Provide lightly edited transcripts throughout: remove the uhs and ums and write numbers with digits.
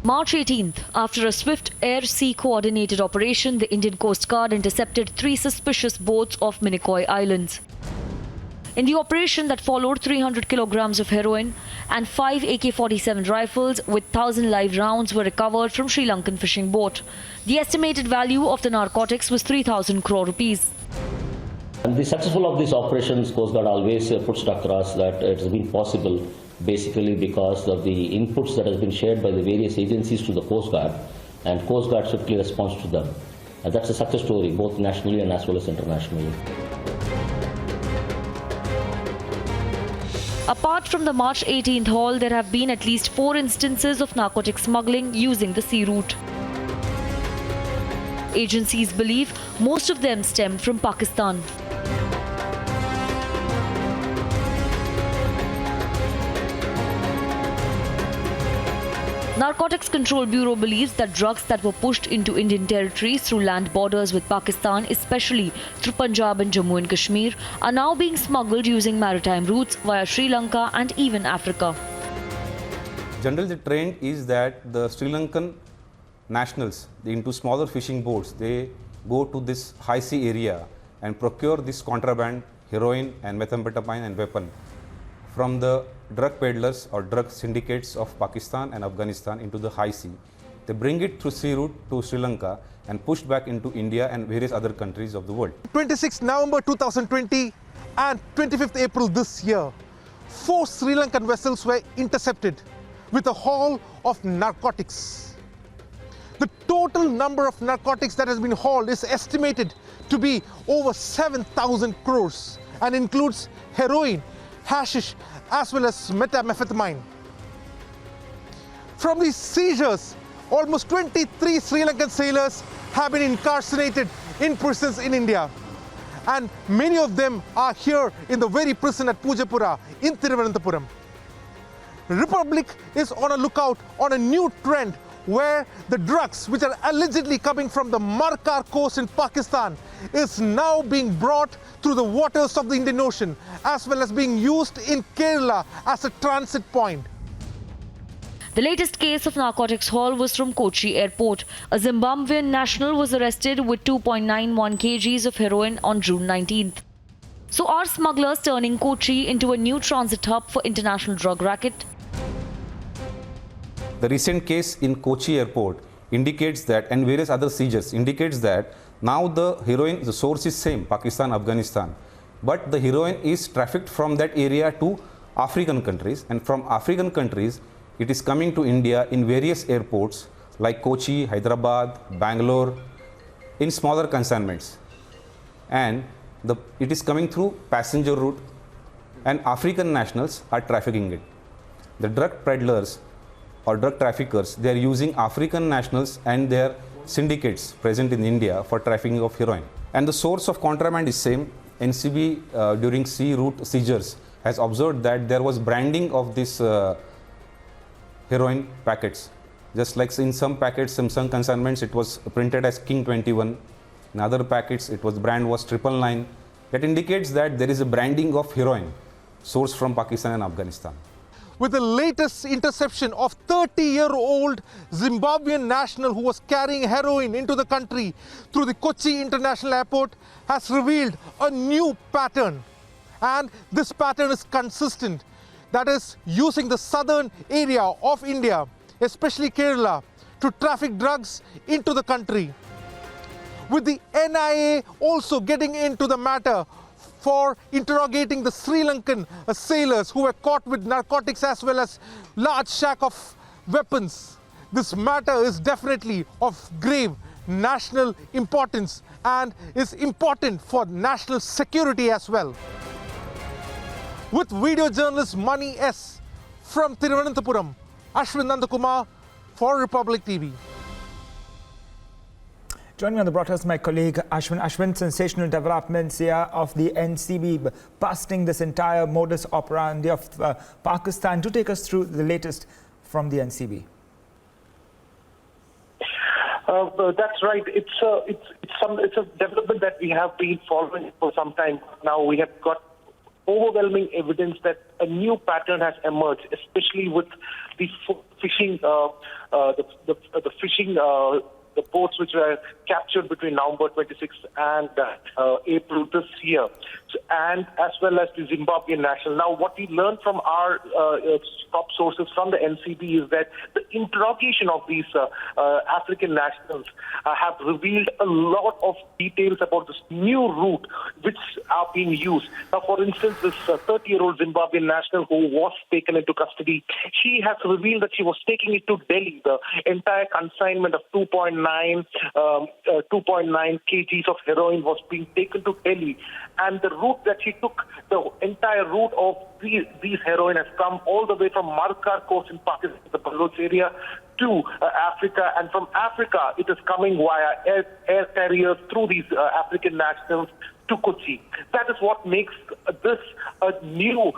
March 18th, after a swift air-sea coordinated operation, the Indian Coast Guard intercepted 3 suspicious boats off Minicoy Islands. In the operation that followed, 300 kilograms of heroin and 5 AK-47 rifles with 1,000 live rounds were recovered from Sri Lankan fishing boat. The estimated value of the narcotics was 3,000 crore rupees. And the successful of these operations, Coast Guard always puts it across that it has been possible basically because of the inputs that has been shared by the various agencies to the Coast Guard, and Coast Guard swiftly responds to them. And that's a success story, both nationally and as well as internationally. Apart from the March 18th haul, there have been at least 4 instances of narcotic smuggling using the sea route. Agencies believe most of them stemmed from Pakistan. Narcotics Control Bureau believes that drugs that were pushed into Indian territories through land borders with Pakistan, especially through Punjab and Jammu and Kashmir, are now being smuggled using maritime routes via Sri Lanka and even Africa. Generally, the trend is that the Sri Lankan nationals into smaller fishing boats, they go to this high sea area and procure this contraband, heroin and methamphetamine and weapon from the drug peddlers or drug syndicates of Pakistan and Afghanistan into the high sea. They bring it through sea route to Sri Lanka and push back into India and various other countries of the world. 26 November 2020 and 25th April this year, 4 Sri Lankan vessels were intercepted with a haul of narcotics. The total number of narcotics that has been hauled is estimated to be over 7,000 crores and includes heroin, hashish, as well as methamphetamine. From these seizures, almost 23 Sri Lankan sailors have been incarcerated in prisons in India. And many of them are here in the very prison at Pujapura in Thiruvananthapuram. Republic is on a lookout on a new trend where the drugs which are allegedly coming from the Markar coast in Pakistan is now being brought through the waters of the Indian Ocean, as well as being used in Kerala as a transit point. The latest case of narcotics haul was from Kochi airport. A Zimbabwean national was arrested with 2.91 kgs of heroin on June 19th. So are smugglers turning Kochi into a new transit hub for international drug racket? The recent case in Kochi airport indicates that, and various other seizures indicates that now the heroin, the source is same, Pakistan, Afghanistan. But the heroin is trafficked from that area to African countries, and from African countries, it is coming to India in various airports like Kochi, Hyderabad, Bangalore, in smaller consignments. And it is coming through passenger route, and African nationals are trafficking it. The drug peddlers or drug traffickers, they are using African nationals and their syndicates present in India for trafficking of heroin. And the source of contraband is same. NCB during sea route seizures has observed that there was branding of this heroin packets. Just like in some packets, some consignments, it was printed as King 21. In other packets, brand was 999. That indicates that there is a branding of heroin sourced from Pakistan and Afghanistan. With the latest interception of 30-year-old Zimbabwean national who was carrying heroin into the country through the Kochi International Airport, has revealed a new pattern. And this pattern is consistent. That is, using the southern area of India, especially Kerala, to traffic drugs into the country. With the NIA also getting into the matter for interrogating the Sri Lankan sailors who were caught with narcotics as well as large sack of weapons. This matter is definitely of grave national importance and is important for national security as well. With video journalist Mani S. from Thiruvananthapuram, Ashwin Nandakumar for Republic TV. Joining me on the broadcast, my colleague Ashwin. Ashwin, sensational developments here of the NCB busting this entire modus operandi of Pakistan. Do take us through the latest from the NCB. That's right. It's a development that we have been following for some time now. We have got overwhelming evidence that a new pattern has emerged, especially with the fishing, the boats which were captured between November 26th and April this year, and as well as the Zimbabwean national. Now, what we learned from our top sources from the NCB is that the interrogation of these African nationals have revealed a lot of details about this new route which are being used. Now, for instance, this 30-year-old Zimbabwean national who was taken into custody, she has revealed that she was taking it to Delhi. The entire consignment of 2.9 kgs of heroin was being taken to Delhi, and the route that she took, the entire route of these heroin has come all the way from Markar coast in Pakistan, the Baloch area, to Africa, and from Africa it is coming via air carriers through these African nationals to Kochi. That is what makes this a new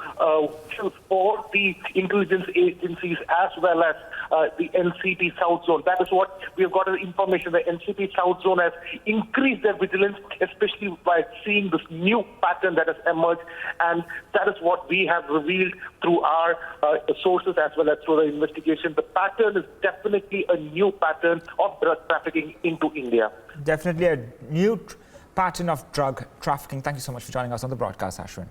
for the intelligence agencies as well as the NCP South Zone. That is what we have got information. The NCP South Zone has increased their vigilance, especially by seeing this new pattern that has emerged, and that is what we have revealed through our sources as well as through the investigation. The pattern is definitely a new pattern of drug trafficking into India. Definitely a new pattern of drug trafficking. Thank you so much for joining us on the broadcast, Ashwin.